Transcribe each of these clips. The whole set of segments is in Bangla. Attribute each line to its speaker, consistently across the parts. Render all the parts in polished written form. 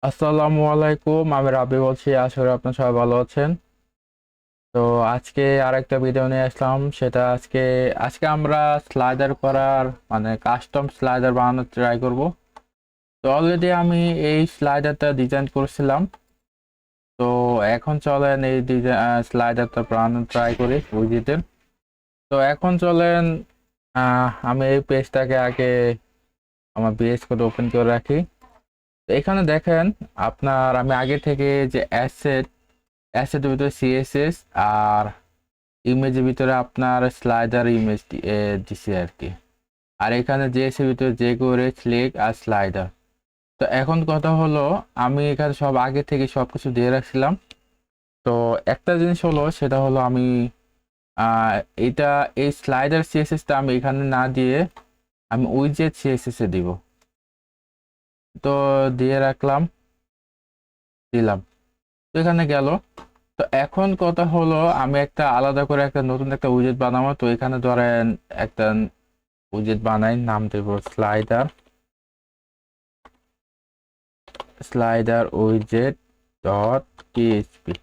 Speaker 1: আসসালামু আলাইকুম, আমি রাবি বলছি। আশা করি আপনার সবাই ভালো আছেন। তো আজকে আরেকটা ভিডিও নিয়ে আসলাম। সেটা আজকে আমরা স্লাইডার করার মানে কাস্টম স্লাইডার বানানোর ট্রাই করব। তো অলরেডি আমি এই স্লাইডারটা ডিজাইন করেছিলাম। তো এখন চলেন এই স্লাইডারটা বানানোর ট্রাই করি উইজেটের। তো এখন চলেন, আমি এই পেজটাকে আগে আমার বিএস কোড ওপেন করে রাখি। তো এখানে দেখেন, আমি আগে থেকে যে অ্যাসেটের ভিতরে সিএসএস আর ইমেজের ভিতরে আপনার স্লাইডার ইমেজ দিছি আর কি। আর এখানে জেএস এর ভিতরে যে করে স্লেক আর স্লাইডার। তো এখন কথা হলো, আমি এখানে সব আগে থেকে সবকিছু দিয়ে রাখছিলাম। তো একটা জিনিস হলো, সেটা হলো আমি আহ, এটা এই স্লাইডার সিএসএসটা আমি এখানে না দিয়ে আমি উইজেট সিএসএস এ দিব। তো দিয়ে রাখলাম, দিলাম। তো এখানে গেল। তো এখন কথা হলো, আমি একটা আলাদা করে একটা নতুন একটা উইজেট বানাবো। তো এখানে ধরেন একটা উইজেট বানাই, নাম দেব স্লাইডার স্লাইডার উইজেট ডট পিএইচপি।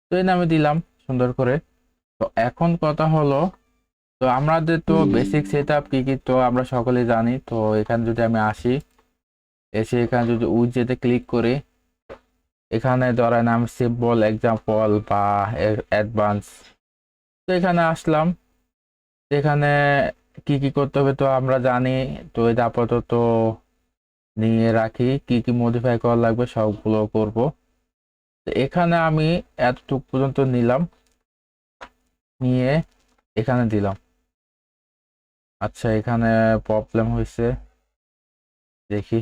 Speaker 1: তো এই নামে দিলাম সুন্দর করে। তো এখন কথা হলো, তো আমাদের তো বেসিক সেট আপ কি কি তো আমরা সকলেই জানি। তো এখানে যদি আমি আসি, এসে এখানে যদি উইজেটে ক্লিক করি, এখানে ধরেন আমি সিম্পল এক্সাম্পল বা অ্যাডভান্স। তো এখানে আসলাম। এখানে কি কি করতে হবে তো আমরা জানি। তো এটা আপাতত নিয়ে রাখি, কি কি মডিফাই করা লাগবে সবগুলো করব। তো এখানে আমি এতটুকু পর্যন্ত নিলাম, নিয়ে এখানে দিলাম। আচ্ছা, এখানে প্রবলেম হয়েছে, দেখি।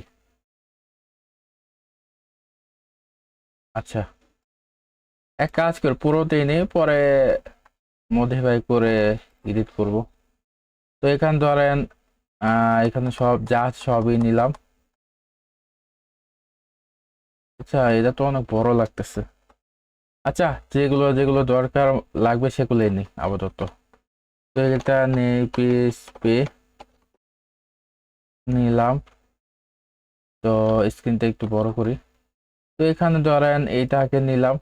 Speaker 1: আচ্ছা, এক কাজ করে পুরোতেই নেই, পরে মডিফাই করে এডিট করব। তো এখানে ধরেন এখানে সব যা আছে সবই নিলাম। আচ্ছা, এটা তো অনেক বড় লাগতেছে। আচ্ছা, যেগুলো যেগুলো দরকার লাগবে সেগুলোই নিই আপাতত। তো এটা নেই, পিএসপি নিলাম। তো স্ক্রিনটা একটু বড় করি। তো এখানে ধরেন এইটাকে নিলাম,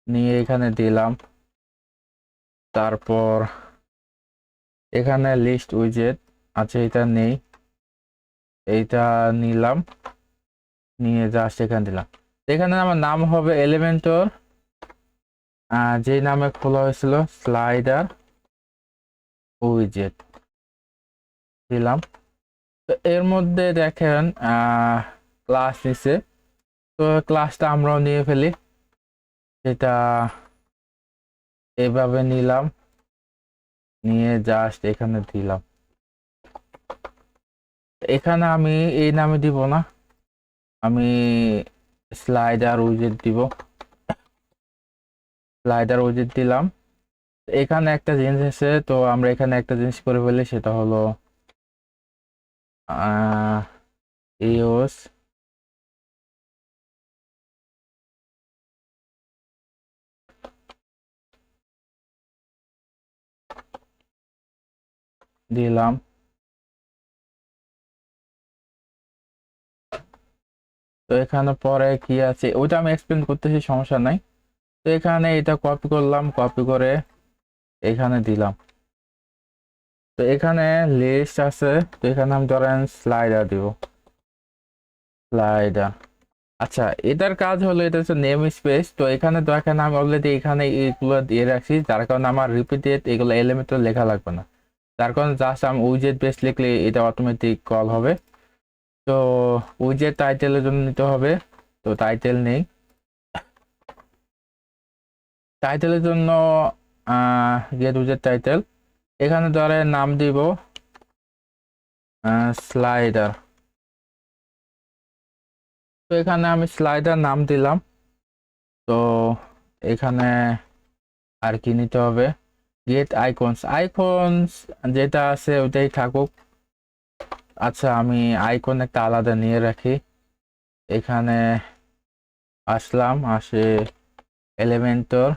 Speaker 1: নিয়ে এখানে দিলাম। তারপর এখানে লিস্ট উইজেট আছে, এটা নেই, এইটা নিলাম, নিয়ে জাস্ট এখানে দিলাম। এখানে আমার নাম হবে এলিমেন্টর, যে নামে খোলা হয়েছিল স্লাইডার উইজেট দিলাম। তো এর মধ্যে দেখেন ক্লাস নিছে। তো ক্লাসটা আমরাও নিয়ে ফেলি, সেটা এভাবে নিলাম, নিয়ে জাস্ট এখানে দিলাম। এখানে আমি এই নামে দিব না, আমি স্লাইডার উইজেট দিব। স্লাইডার উইজেট দিলাম। এখানে একটা জিনিস আছে, তো আমরা এখানে একটা জিনিস করে ফেলি, সেটা হলো ইউজ দিলাম। তো এখানে পরে কি আছে ওইটা আমি এক্সপ্লেন করতেছি, সমস্যা নাই। তো এখানে এটা কপি করলাম, কপি করে এখানে দিলাম। তো এখানে লিস্ট আছে, তো এখানে আমি ধরেন স্লাইডার দিব, স্লাইডার। আচ্ছা, এটার কাজ হলো, এটা হচ্ছে নেম স্পেস। তো এখানে দেখেন আমি অলরেডি এখানে এইগুলো দিয়ে রাখছি, যার কারণে আমার রিপিটেড এগুলো এলিমেন্ট লেখা লাগবে না। তার কারণে জাস্ট আমি উইজেট বেস লিখলে এটা অটোমেটিক কল হবে। তো উইজেট টাইটেলের জন্য নিতে হবে। তো টাইটেল নেই, টাইটেলের জন্য গেট উইজেট টাইটেল। এখানে ধরে নাম দিব স্লাইডার। তো এখানে আমি স্লাইডার নাম দিলাম। তো এখানে আর কি নিতে হবে, গেট আইকনস। আইকনস যেটা আছে ওইটাই থাকুক। আচ্ছা, আমি আইকন একটা আলাদা নিয়ে রাখি। এখানে আসলাম, আসে এলিমেন্টর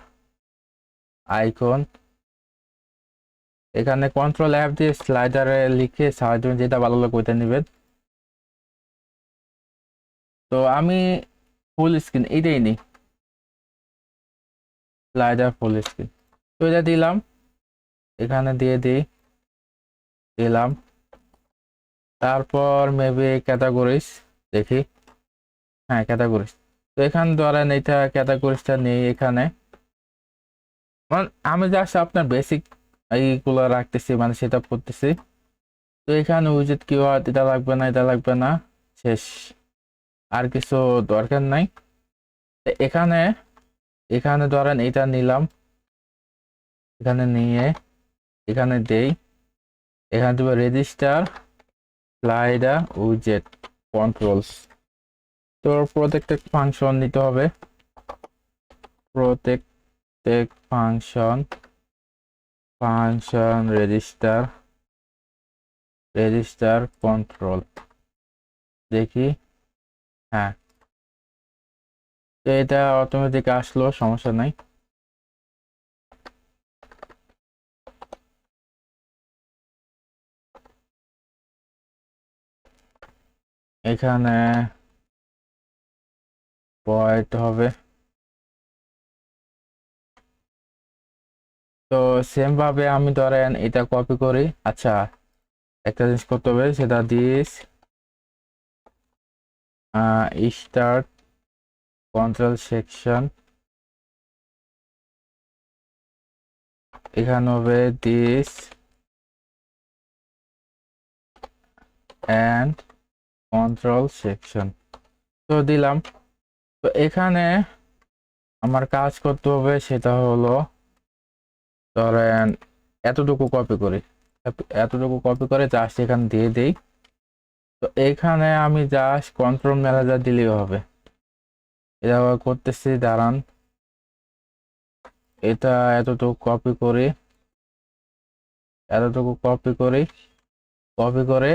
Speaker 1: আইকন। এখানে কন্ট্রোল অ্যাপ দিয়ে স্লাইডারে লিখে সার্চ, যেটা ভালো লাগে ওইটা নেবেন। তো আমি ফুল স্ক্রিন এইটাই নিই, স্লাইডার ফুল স্ক্রিন। তো এটা দিলাম, এখানে দিয়ে দিলাম। তারপর মেবি ক্যাটাগরিজ দেখি, হ্যাঁ ক্যাটাগরিজ। তো এখানে ধরেন এটা ক্যাটাগরিজটা নেই এখানে, মানে আমি জাস্ট আপনার বেসিক এইগুলো রাখতেছি, মানে সেটা করতেছি। তো এখানে উইজেট কিওয়ার্ড এটা লাগবে না, এটা লাগবে না, শেষ, আর কিছু দরকার নাই। তো এখানে এখানে ধরেন এটা নিলাম, এখানে নিয়ে এখানে দেই, এখানে দেবো রেজিস্টার স্লাইডার উইজেট কন্ট্রোলস। তো প্রত্যেকটা ফাংশন নিতে হবে, প্রত্যেক ফাংশন রেজিস্টার কন্ট্রোল, দেখি, হ্যাঁ। তো এটা অটোমেটিক আসলো, সমস্যা নাই। এখানে পয়েন্ট হবে। তো সেম ভাবে আমি ধরেন এটা কপি করি। আচ্ছা, একটা জিনিস করতে হবে, সেটা দিস স্টার্ট কন্ট্রোল সেকশন, এখানে হবে দিস এন্ড কন্ট্রোল সেকশন। তো দিলাম। তো এখানে আমার কাজ করতে হবে, সেটা হলো ধরেন এতটুকু কপি করে জাস্ট এখানে দিয়ে দেই। তো এখানে আমি জাস্ট কন্ট্রোল ম্যানেজার দিলেই হবে। এটা আবার করতেছি, দাঁড়ান। এটা এতটুকু কপি করে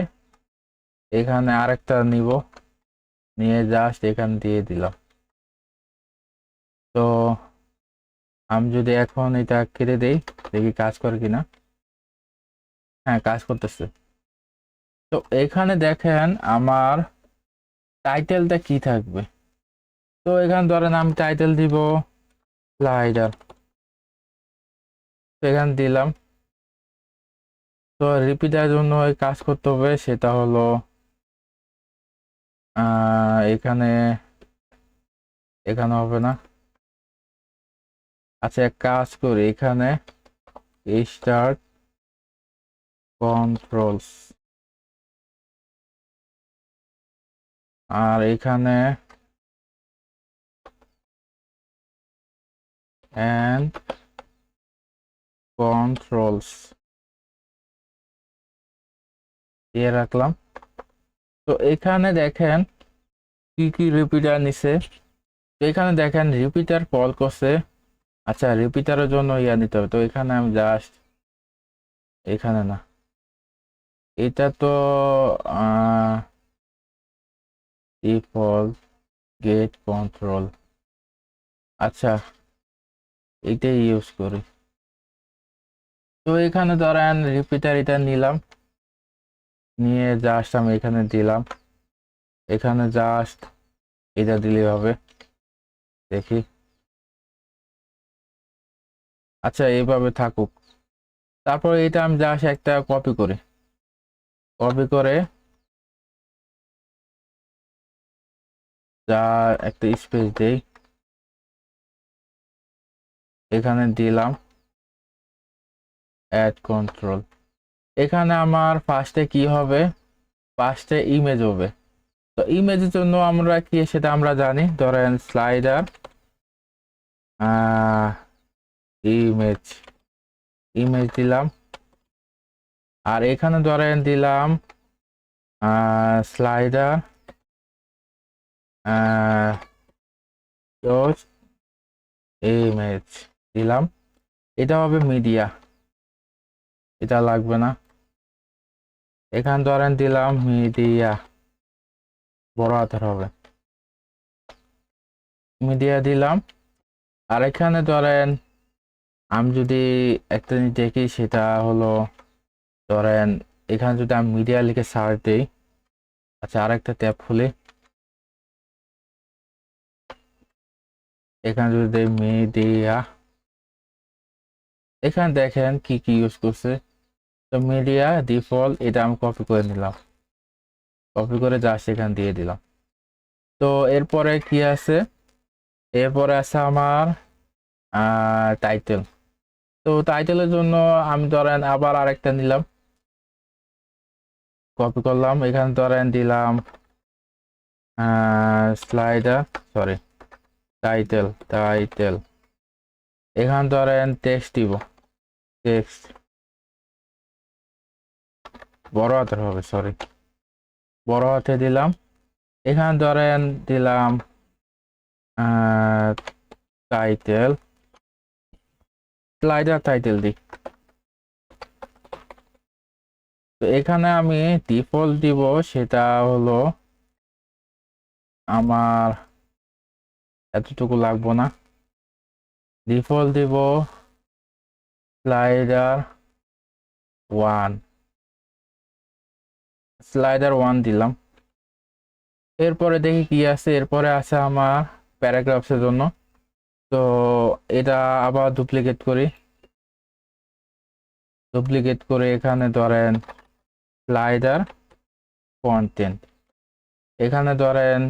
Speaker 1: এখানে আরেকটা নিব, নিয়ে জাস্ট এখানে দিয়ে দিলাম। তো আমি যদি এখন এটা কেটে দেই, দেখি কাজ করে কিনা। হ্যাঁ, কাজ করতেছে। তো এখানে দেখেন আমার টাইটেলটা কি থাকবে। তো এখানে ধরেন আমি টাইটেল দিব স্লাইডার, এখানে দিলাম। তো রিপিটের জন্য ওই কাজ করতে হবে, সেটা হলো এখানে এখানে হবে না। আচ্ছা, এক কাজ করি, এখানে স্টার্ট কন্ট্রোলস, আর এখানে এন্ড কন্ট্রোলস দিয়ে রাখলাম। তো এখানে দেখেন কি কি রিপিটার নিছে। তো এখানে দেখেন রিপিটার কল করছে। আচ্ছা, রিপিটারের জন্য ইয়া নিতে হবে। তো এখানে আমি জাস্ট, এখানে না, এটা তো ডিফল্ট গেট কন্ট্রোল, আচ্ছা এইটাই ইউজ করি। তো এখানে ধরেন রিপিটার এটা নিলাম, নিয়ে জাস্ট আমি এখানে দিলাম, এখানে জাস্ট এটা দিলেই হবে, দেখি। আচ্ছা, এইভাবে থাকুক। তারপর এটা আমি জাস্ট একটা কপি করে যা একটা স্পেস দেই, এখানে দিলাম অ্যাড কন্ট্রোল। এখানে আমার ফার্স্টে কি হবে, ফার্স্টে ইমেজ হবে। তো ইমেজের জন্য আমরা কি সেটা আমরা জানি, ধরেন স্লাইডার ইমেজ ইমেজ দিলাম, আর এখানে ধরেন দিলাম স্লাইডার ইমেজ দিলাম। এটা হবে মিডিয়া, এটা লাগবে না। এখানে ধরেন দিলাম মিডিয়া, বড় হাতের হবে, মিডিয়া দিলাম। আর এখানে ধরেন আমি যদি একটা জিনিস দেখি, সেটা হলো ধরেন এখানে যদি আমি মিডিয়া লিখে সার্চ দিই। আচ্ছা, আরেকটা ট্যাব খুলি, এখানে যদি দেই মিডিয়া, এখানে দেখেন কি কি ইউজ করছে। তো মিডিয়া ডিফল্ট এটা আমি কপি করে নিলাম, কপি করে জাস্ট এখানে দিয়ে দিলাম। তো এরপরে কি আছে, এরপরে আছে আমার টাইটেল। তো টাইটেলের জন্য আমি ধরেন আবার আরেকটা নিলাম, কপি করলাম, এখানে ধরেন দিলাম স্লাইডার, সরি টাইটেল, এখানে ধরেন টেক্সট দিব, টেক্সট বড় হাতের হবে, সরি বড় হাতে দিলাম। এখানে ধরেন দিলাম টাইটেল, স্লাইডার টাইটেল দিই। তো এখানে আমি ডিফল্ট দিব, সেটা হলো আমার এতটুকু লাগবো না, ডিফল্ট দিব স্লাইডার 1, স্লাইডার 1 দিলাম। এরপরে দেখি কি আছে, এরপরে আছে আমার প্যারাগ্রাফসের জন্য। তো এটা আবার ডুপ্লিকেট করি, ডুপ্লিকেট করে এখানে ধরেন স্লাইডার কন্টেন্ট, এখানে ধরেন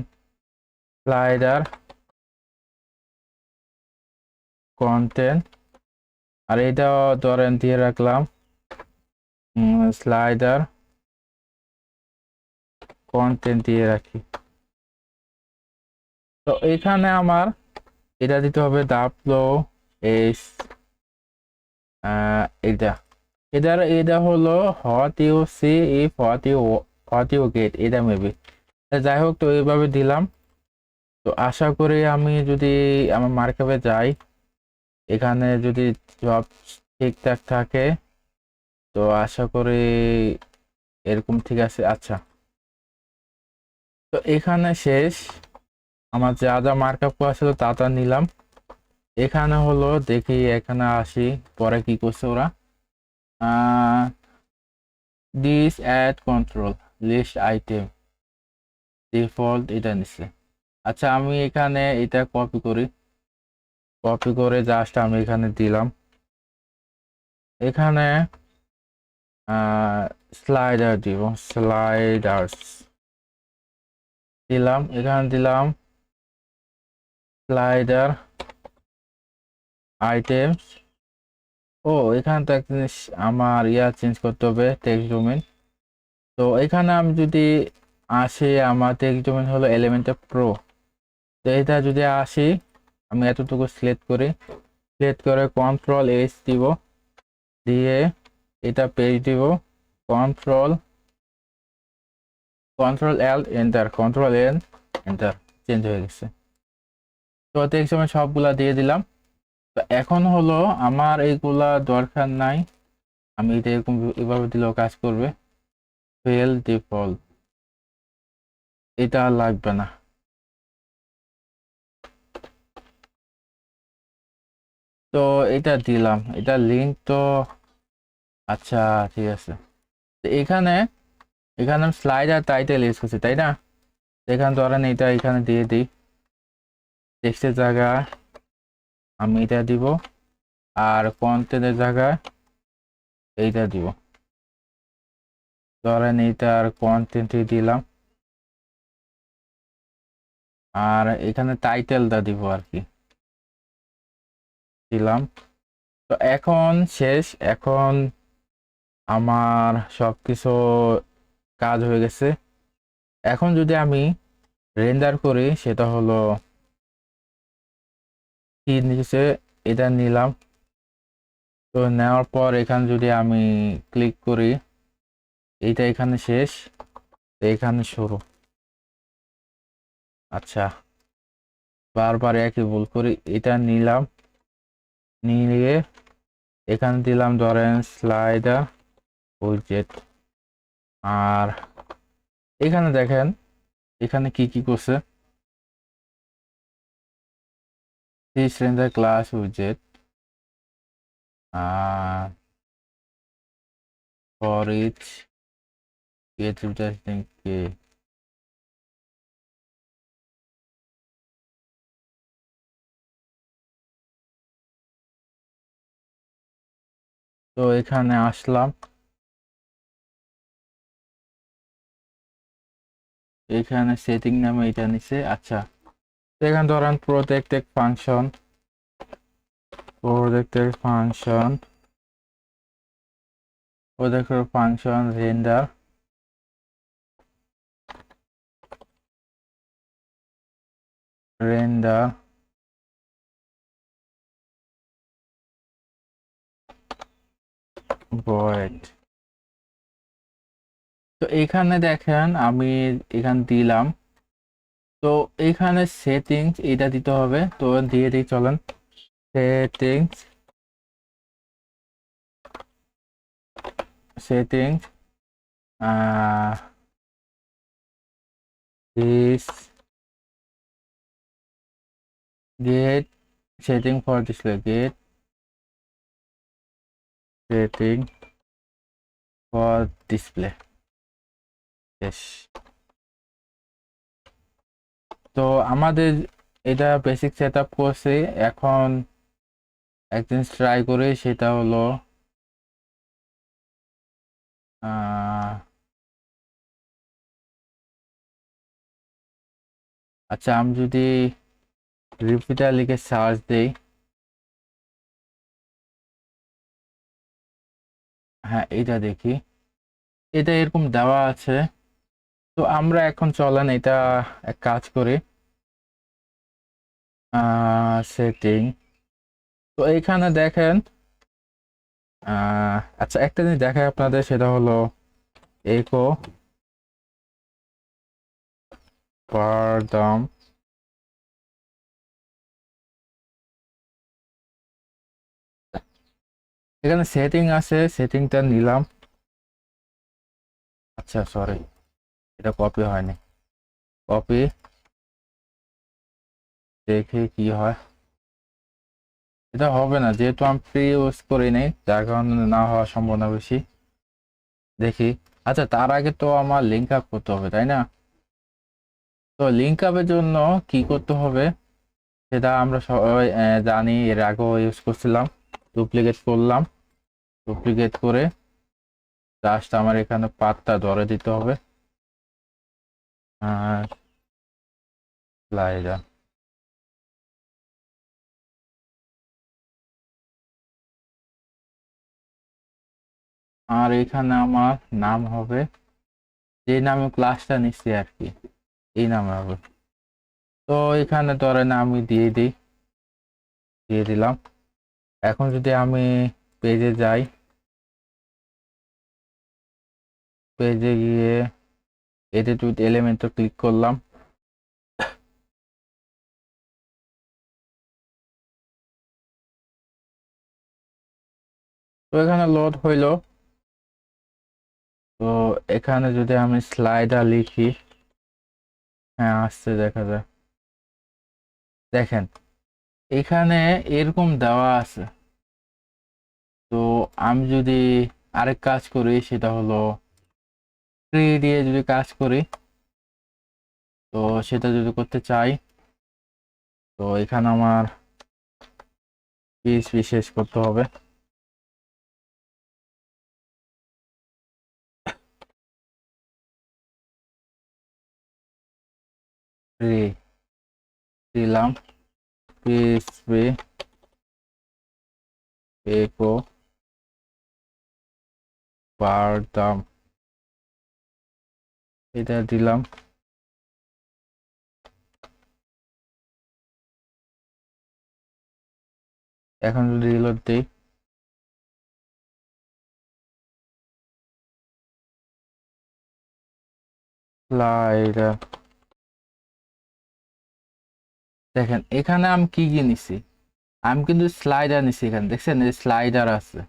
Speaker 1: স্লাইডার কন্টেন্ট, আর এটাও ধরেন দিয়ে রাখলাম স্লাইডার কন্টেন্ট দিয়ে রাখি। তো এখানে আমার এটা দিতে হবে ডাবলো এস, এটা এটা হলো what you see if what you get, এটা মেবি। যাই হোক, তো এইভাবে দিলাম। তো আশা করি আমি যদি আমার মার্কআপে যাই, এখানে যদি সব ঠিকঠাক থাকে, তো আশা করি এরকম ঠিক আছে। আচ্ছা, তো এখানে শেষ, আমার যা যা মার্কআপ করা ছিল তা নিলাম। এখানে হলো দেখি, এখানে আসি পরে কি করছে ওরা, this add control list item default, এটা নিচ্ছে। আচ্ছা, আমি এখানে এটা কপি করি, কপি করে জাস্ট আমি এখানে দিলাম। এখানে স্লাইডার দিব, স্লাইডার্স দিলাম, এখানে দিলাম স্লাইডার আইটেমস। ও, এখানে তো একটা জিনিস আমার চেঞ্জ করতে হবে, টেক্সট ডোমেন। তো এখানে আমি যদি আসি, আমার টেক্সট ডোমেন হলো এলিমেন্টর প্রো। তো এটা যদি আসি, আমি এতটুকু সিলেক্ট করি, সিলেক্ট করে কন্ট্রোল এস দিব, দিয়ে এটা পেজ দিব, কন্ট্রোল কন্ট্রোল এল enter, control N enter, change হয়ে গেছে। তো টেক্সট ডোমেন সবগুলা দিয়ে দিলাম। তো এখন হলো আমার এইগুলা দরকার নাই, আমি এটা এরকম এভাবে দিলেও কাজ করবে। ফেল ডিফল্ট, এটা আর লাগবে না। তো এটা দিলাম, এটা লিঙ্ক তো, আচ্ছা ঠিক আছে। তো এখানে এখানে আমি স্লাইড আর টাইটেল ইউজ করছি, তাই না? এখানে ধরেন এটা এখানে দিয়ে দিই, টেক্সটের জায়গায় আমি এটা দিব, আর কন্টেন্টের জায়গায় এইটা দিব। ধরেন এইটার কন্টেন্টই দিলাম, আর এখানে টাইটেলটা দিব আর কি, দিলাম। তো এখন শেষ, এখন আমার সবকিছু কাজ হয়ে গেছে। এখন যদি আমি রেন্ডার করি, সেটা হলো কি নিচে এটা নিলাম। তো নেওয়ার পর এখানে যদি আমি ক্লিক করি, এইটা এখানে শেষ, এখানে শুরু। আচ্ছা, বারবার একই ভুল করি, এটা নিলাম, নিয়ে এখানে দিলাম ধরেন স্লাইডার উইডজেট। আর এখানে দেখেন এখানে কি কি করছে, this render class widget for each creative testing key তো এখানে আসলাম, এখানে সেটিং নামে এটা নিচে। আচ্ছা, এখানে ধরেন প্রোটেক্টেড ফাংশন রেন্ডার void। তো এখানে দেখেন আমি এখানে দিলাম, তো এখানে সেটিংস এটা দিতে হবে, তো দিয়ে দিই চলেন। Settings settings this get setting for display, get setting for display. Yes. তো আমাদের এটা বেসিক সেট আপ করছি। এখন একদিন ট্রাই করে, সেটা হলো আচ্ছা, আমি যদি রিপিটার লিখে সার্চ দেই, হ্যাঁ এটা দেখি, এটা এরকম দেওয়া আছে। তো আমরা এখন চলেন এটা এক কাজ করি, সেটিং। তো এইখানে দেখেন, আচ্ছা একটা জিনিস দেখায় আপনাদের, সেটা হলো একো পারদাম। এখানে সেটিং আছে, সেটিংটা নিলাম। আচ্ছা সরি, এটা কপি হয়নি, কপি, দেখি কি হয়। এটা হবে না, যেহেতু আমি প্রি ইউজ করি নাই, যার কারণে না হওয়ার সম্ভাবনা বেশি। দেখি। আচ্ছা, তার আগে তো আমার লিঙ্ক আপ করতে হবে, তাই না? তো লিঙ্ক আপের জন্য কি করতে হবে সেটা আমরা সবাই জানি, এর আগেও ইউজ করছিলাম। ডুপ্লিকেট করলাম, ডুপ্লিকেট করে জাস্ট আমার এখানে পাতটা ধরে দিতে হবে। আর স্লাইডার, আর এখানে আমার নাম হবে, যে নামে ক্লাসটা নিচ্ছি আর কি, এই নামে হবে। তো এখানে ধরেন আমি দিয়ে দিলাম। এখন যদি আমি পেজে যাই, পেজে গিয়ে এডিট উইথ এলিমেন্টে ক্লিক করলাম। তো এখানে লোড হইলো। তো এখানে যদি আমি স্লাইডার লিখি, হ্যাঁ আসছে, দেখা যায়। দেখেন এখানে এরকম দেওয়া আছে। তো আমি যদি আরেক কাজ করি, সেটা হলো ট্রি দিয়ে যদি কাজ করি, তো সেটা যদি করতে চাই, তো এখানে আমার পিএইচপি শেষ করতে হবে। ট্রি দিলাম, পিএইচপি একো বারদাম, এটা দিলাম। এখন যদি রিলোড দিই, স্লাইডার, দেখেন এখানে আমি কি কি নিছি, আমি কিন্তু স্লাইডার নিছি। এখানে দেখছেন স্লাইডার আছে,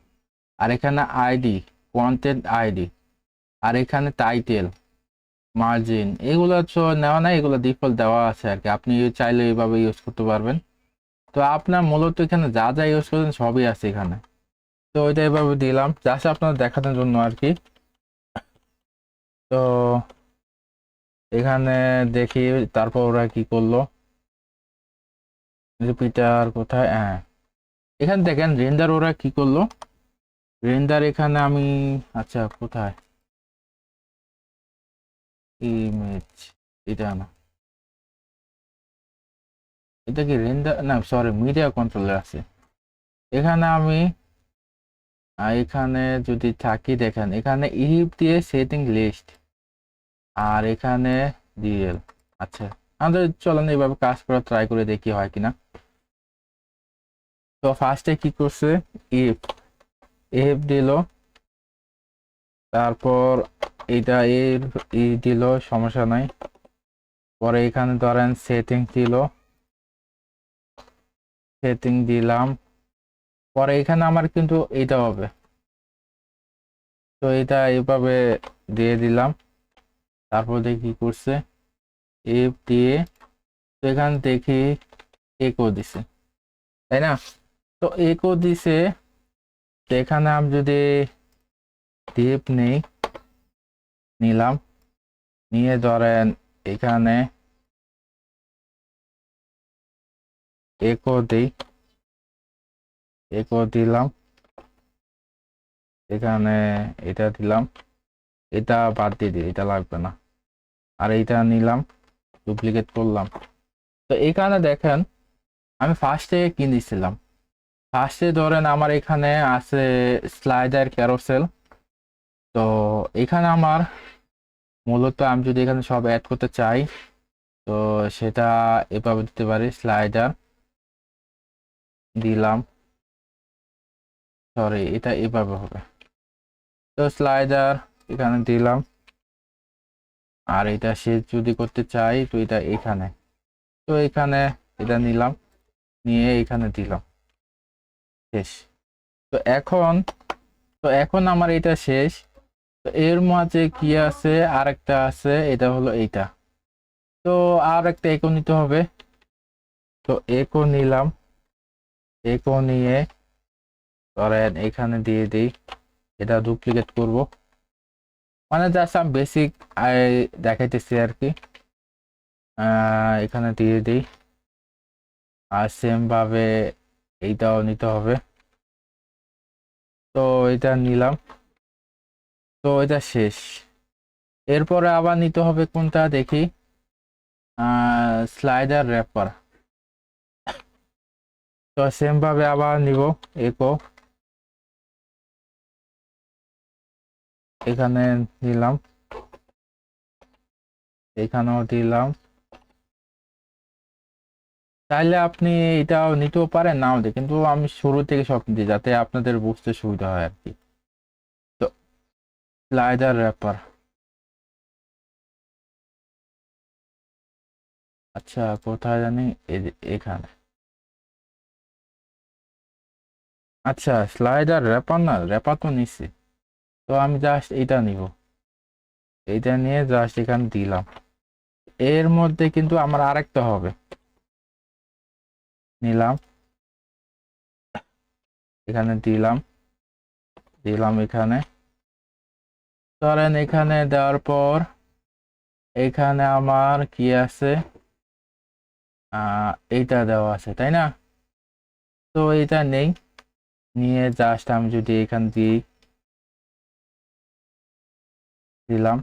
Speaker 1: আর এখানে আইডি, কন্টেন্ট আইডি, আর এখানে টাইটেল, মার্জিন, এগুলো তো নেওয়া নাই, এগুলো ডিফল্ট দেওয়া আছে আর কি। আপনি চাইলে এইভাবে ইউজ করতে পারবেন। তো আপনার মূলত এখানে যা যা ইউজ করছেন সবই আছে এখানে। তো ওইটা এভাবে দিলাম জাস্ট আপনার দেখানোর জন্য আর কি। তো এখানে দেখি তারপর ওরা কি করলো, রিপিটার কোথায়, হ্যাঁ এখানে দেখেন রেন্ডার ওরা কি করলো। রেন্ডার এখানে আমি, আচ্ছা কোথায় ইমেজ, এটা না, এটা কি রেন্ডার না, সরি মিডিয়া কন্ট্রোলার আছে এখানে। আমি এখানে যদি থাকি দেখেন, এখানে ইহিপ দিয়ে সেটিং লিস্ট, আর এখানে ডিএল। আচ্ছা, আমাদের চলেন এইভাবে কাজ করা ট্রাই করে দেখি হয় কিনা। তো ফার্স্টে কি করছে, ইফ ইফ দিল, তারপর এটা এর দিল, সমস্যা নাই। পরে এখানে ধরেন সেটিং দিল, সেটিং দিলাম। পরে এখানে আমার কিন্তু এটা হবে, তো এটা এইভাবে দিয়ে দিলাম। তারপর দেখি কি করছে, এফ দিয়ে, তো এখানে দেখি একো দিছে, তাই না? তো একো দিছে, তো এখানে আমি যদি টিপ নেই, নিলাম, নিয়ে ধরেন এখানে একো দিই, একো দিলাম, এখানে এটা দিলাম, এটা বাদ দিয়ে দিই, এটা লাগবে না। আর এইটা নিলাম, ডুপ্লিকেট করলাম। তো এখানে দেখেন আমি ফার্স্টে কি দিছিলাম, ফার্স্টে ধরেন আমার এখানে আছে স্লাইডার ক্যারোসেল। তো এখানে আমার মূলত আমি যদি এখানে সব অ্যাড করতে চাই, তো সেটা এভাবে দিতে পারি, স্লাইডার দিলাম, সরি এটা এভাবে হবে। তো স্লাইডার এখানে দিলাম, আর এটা শেষ যদি করতে চাই তো এটা এখানে, তো এখানে এটা নিলাম, নিয়ে এখানে দিলাম, শেষ। তো এখন, তো এখন আমার এটা শেষ। তো এর মাঝে কি আছে, আরেকটা আছে, এটা হলো এইটা। তো আর একটা একো নিতে হবে, তো একো নিলাম, একো নিয়ে ধরেন এখানে দিয়ে দিই, এটা ডুপ্লিকেট করব, মানে জাস্ট আমি বেসিক দেখাইতেছি আর কি। এখানে দিয়ে দিই, আর সেম ভাবে এইটাও নিতে হবে। তো এটা নিলাম, তো এটা শেষ। এরপরে আবার নিতে হবে কোনটা দেখি, স্লাইডার র্যাপার। তো সেম ভাবে আবার নিব, একো এখানে দিলাম, এখানেও দিলাম। চাইলে আপনি এটাও নিতেও পারেন, নাও দিই, কিন্তু আমি শুরু থেকে সব দিই যাতে আপনাদের বুঝতে সুবিধা হয় আর কি। তো স্লাইডার র্যাপার, আচ্ছা কোথায় জানি, এখানে। আচ্ছা স্লাইডার র্যাপার, না র্যাপার তো নিচ্ছি। তো আমি জাস্ট এটা নিব, এইটা নিয়ে জাস্ট এখানে দিলাম। এর মধ্যে কিন্তু আমার আরেকটা হবে, নিলাম, এখানে দিলাম, দিলাম এখানে। ধরেন এখানে দেওয়ার পর এখানে আমার কি আছে, এইটা দেওয়া আছে তাই না? তো এটা নেই, নিয়ে জাস্ট আমি যদি এখান দিয়ে দিলাম।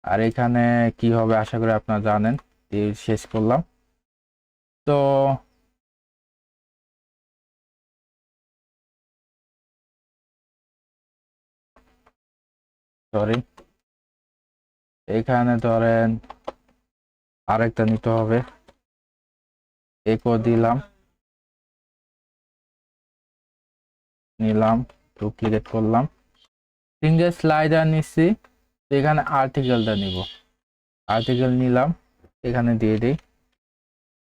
Speaker 1: আর এখানে কি হবে আশা করি আপনারা জানেন, দিয়ে শেষ করলাম। তো সরি, এখানে ধরেন আরেকটা নিতে হবে, একো দিলাম, নিলাম, ডুপ্লিকেট করলাম, সিঙ্গেল স্লাইডার নিচ্ছি। তো এখানে আর্টিকেলটা নিব, আর্টিকেল নিলাম, এখানে দিয়ে দিই।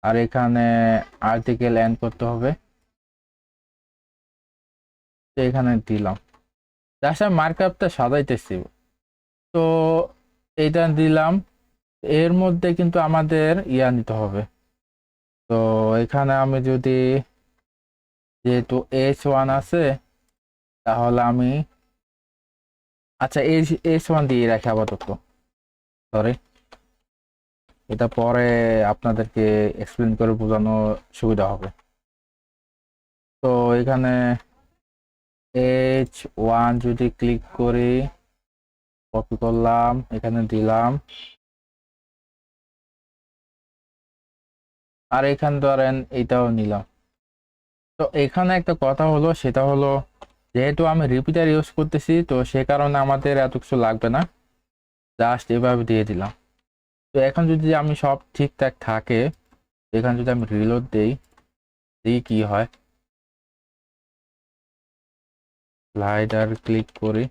Speaker 1: আর এখানে আর্টিকেল এন্ড করতে হবে, তো এখানে দিলাম। জাস্ট আমি মার্কআপটা সাজাইতেছি। তো এইটা দিলাম। এর মধ্যে কিন্তু আমাদের ইয়া নিতে হবে। তো এখানে আমি যদি, যেহেতু H1 আছে, তাহলে আমি, আচ্ছা H1 দিয়ে রাখি আপাতত, সরি, এটা পরে আপনাদেরকে এক্সপ্লেন করে বোঝানো সুবিধা হবে। তো এখানে H1 যদি ক্লিক করি, কপি করলাম, এখানে দিলাম, আর এখানে ধরেন এটাও নিলাম। তো এখানে একটা কথা হলো, সেটা হলো যেহেতু আমি রিপিটার ইউজ করতেছি, তো সে কারণে আমাদের এত কিছু লাগবে না, জাস্ট এভাবে দিয়ে দিলাম। তো এখন যদি আমি সব ঠিকঠাক থাকে, এখানে যদি আমি রিলোড দেই, দেখি কি হয়। স্লাইডার ক্লিক করি,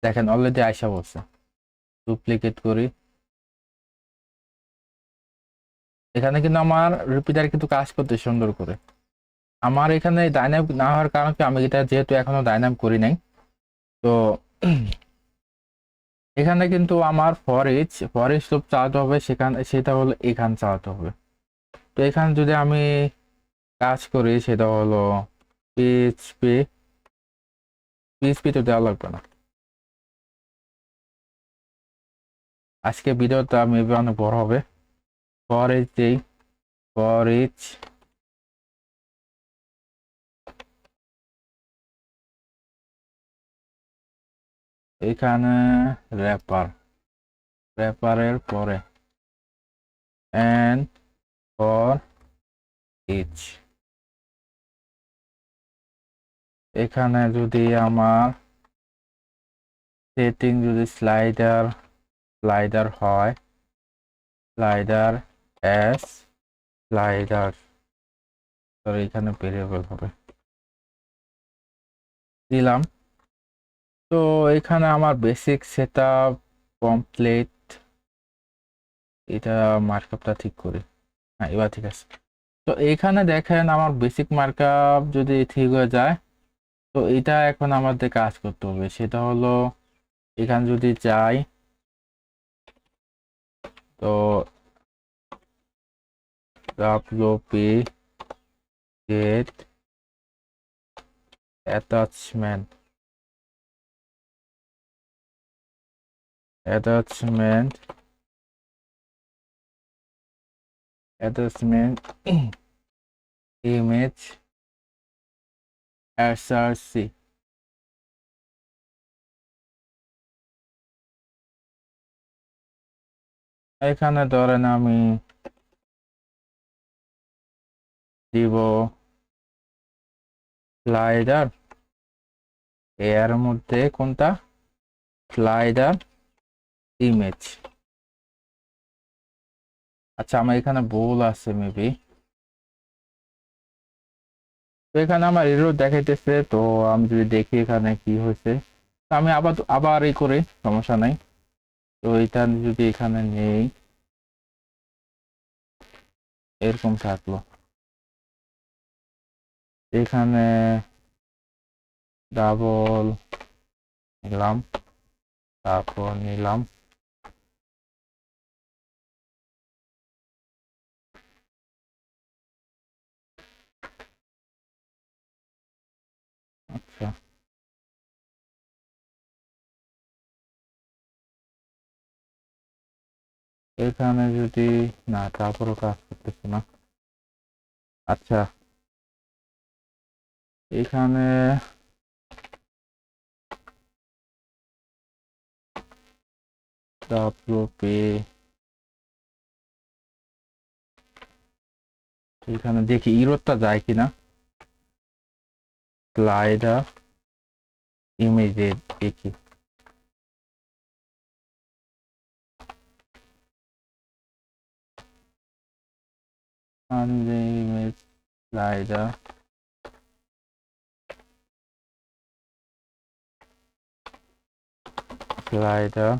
Speaker 1: দেখেন অলরেডি আইসা বলছে। ডুপ্লিকেট করি, এখানে কিন্তু আমার রিপিটার কিন্তু কাজ করতে সুন্দর করে। আমার এখানে ডাইনামিক না হওয়ার কারণ কি, আমি এটা যেহেতু এখনো ডাইনামিক করি নাই, তো এখানে কিন্তু আমার ফর ইচ লুপ চালাতে হবে, সেখানে সেটা হলো এখানে চালাতে হবে। তো এখানে যদি আমি কাজ করি, সেটা হলো পিএইচপি, পিএইচপি তো দেওয়া লাগবে না। আজকে ভিডিওটা মেবি অনেক বড় হবে। ফর ইচ দেই, ফর ইচ এখানে র্যাপারের পরে এন্ড ফর ইচ। এখানে যদি আমার সেটিং যদি স্লাইডার হয়, স্লাইডার এস স্লাইডার, এখানে ভেরিয়েবল হবে, দিলাম। তো এখানে আমার বেসিক সেটআপ কমপ্লিট। এটা মার্কআপটা ঠিক করি, হ্যাঁ এবার ঠিক আছে। তো এইখানে দেখেন আমার বেসিক মার্কআপ যদি ঠিক হয়ে যায়, তো এটা এখন আমাদের কাজ করতে হবে, সেটা হলো এখানে যদি যাই, তো WP get attachment, attachment attachment image SRC. এখানে ধরেন আমি দিব স্লাইডার, এর মধ্যে কোনটা, স্লাইডার ইমেজ। আচ্ছা আমার এখানে ভুল আছে মেবি, তো এখানে আমার এরর দেখাইতেছে। তো আমি যদি দেখি এখানে কি হয়েছে, তো আমি আবার এই করে সমস্যা নাই। তো এটা যদি এখানে নেই, এরকম থাকলো, এখানে ডাবল নিলাম, তারপর নিলাম, আচ্ছা এখানে যদি না, তারপরও কাজ করতেছে না। আচ্ছা এখানে ডাব্লিউপি, এখানে দেখি ইরোরটা যায় কিনা, স্লাইডার ইমেজে দেখি, ইমেজ স্লাইডার, স্লাইডার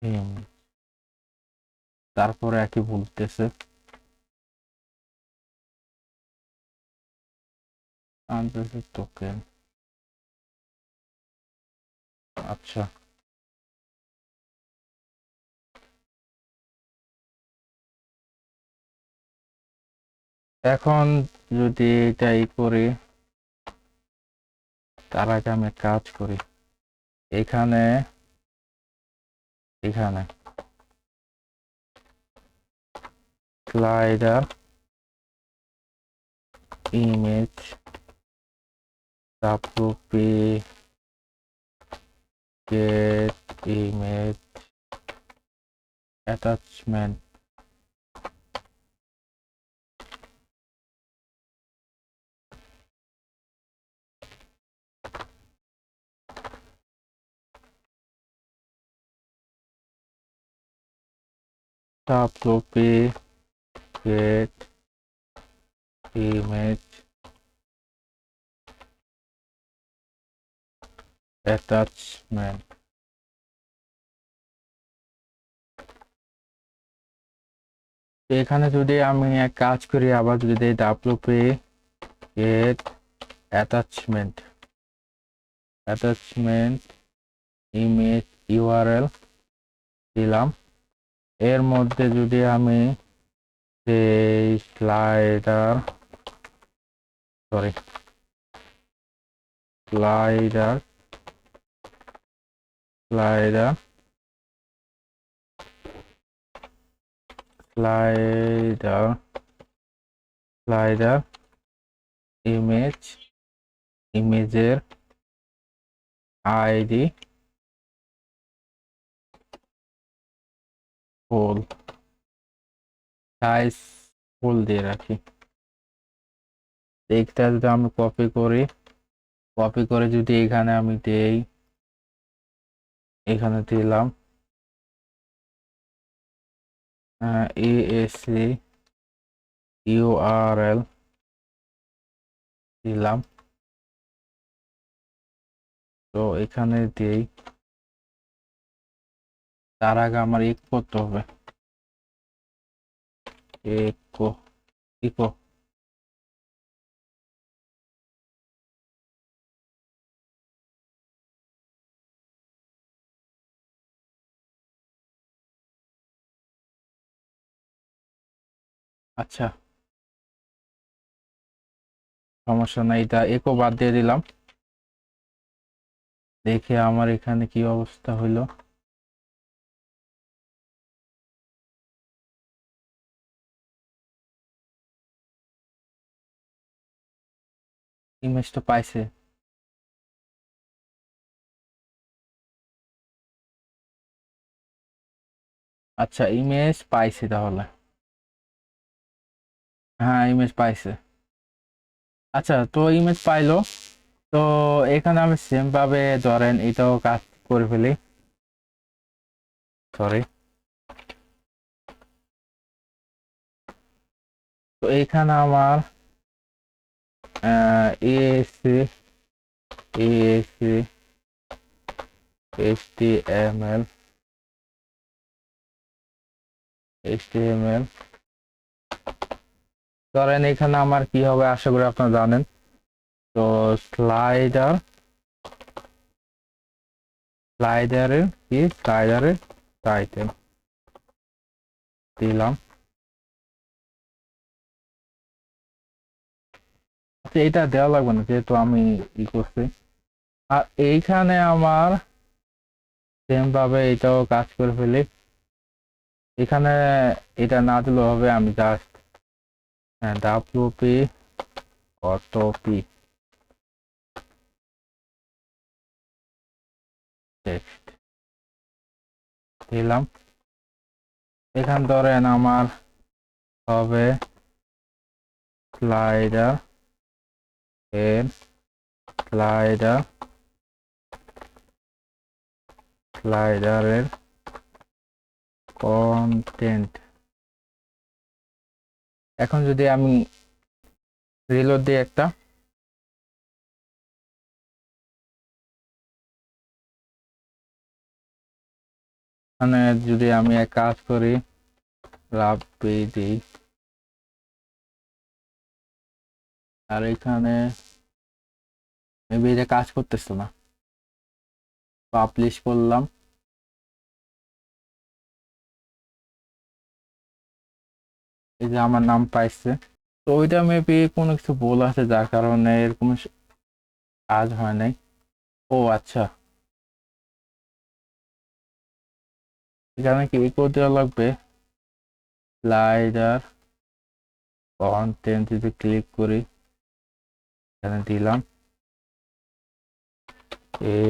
Speaker 1: ইমেজ, তারপরে একই বলতেছে আনপ্রেসিড টোকেন। আচ্ছা এখন যদি এটাই করি, তার আগে আমি কাজ করি, এখানে এখানে slider image wp get image attachment wp get image attachment তো এখানে যদি আমি এক কাজ করি আবার যদি দেই wp get attachment image url দিলাম এর মধ্যে যদি আমি এই স্লাইডার ইমেজের আইডি ফুল সাইজ ফুল দিয়ে রাখি এইটা যদি আমি কপি করে যদি এখানে আমি দেই এখানে দিলাম ASC URL দিলাম তো এখানে দেই তার আগে আমার ইকো করতে হবে ইকো আচ্ছা সমস্যা নাই এটা ইকো বাদ দিয়ে দিলাম দেখে আমার এখানে কি অবস্থা হইলো ইমেজটা পাইছে আচ্ছা ইমেজ পাইছে তাহলে হ্যাঁ ইমেজ পাইছে আচ্ছা তো ইমেজ পাইলো তো এখানে আমি সেম ভাবে ধরেন এটাও কাজ করে ফেলি সরি তো এখানে আমার ASC HTML ধরেন এখানে আমার কি হবে আশা করি আপনারা জানেন তো স্লাইডারের টাইটেল দিলাম আচ্ছা এটা দেওয়া লাগবে না যেহেতু আমি ই করছি আর এইখানে আমার সেম ভাবে এটাও কাজ করে ফেলি এখানে এটা না দিলেও হবে আমি জাস্ট wp অটোপি টেক্সট দিলাম এখান ধরেন আমার হবে স্লাইডারের কন্টেন্ট এখন যদি আমি রিলোড দিই একটা মানে যদি আমি এক কাজ করি রাব্বি দিই আর এখানে মেবি এটা কাজ করতেছে না পাবলিশ করলাম এই যে আমার নাম পাইছে তো ওইটা মেবি কোনো কিছু ভুল আছে যার কারণে এরকম কাজ হয় নাই ও আচ্ছা এখানে কি ইকো দেওয়া লাগবে স্লাইডার কন্টেন্ট যদি ক্লিক করি এখানে দিলাম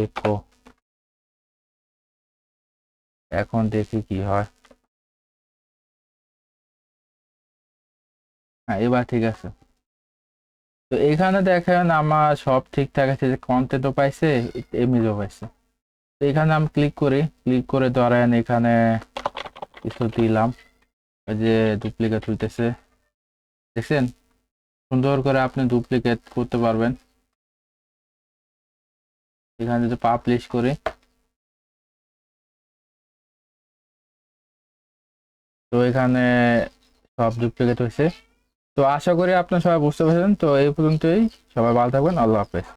Speaker 1: একো। এখন দেখি কি হয়। হ্যাঁ, এবার ঠিক আছে। তো এখানে দেখেন আমার সব ঠিকঠাক আছে, যে কন্টেন্টও পাইছে, ইমেজও পাইছে। তো এখানে আমি ক্লিক করি, ক্লিক করে ধরেন এখানে কিছু দিলাম, ওই যে ডুপ্লিকেট হইতেছে, দেখছেন? সুন্দর করে আপনি ডুপ্লিকেট করতে পারবেন। এখানে যদি পাবলিশ করি, তো এখানে সব ডুপ্লিকেট হয়েছে। তো আশা করি আপনারা সবাই বুঝতে পারছেন। তো এই পর্যন্তই, সবাই ভালো থাকবেন, আল্লাহ হাফেজ।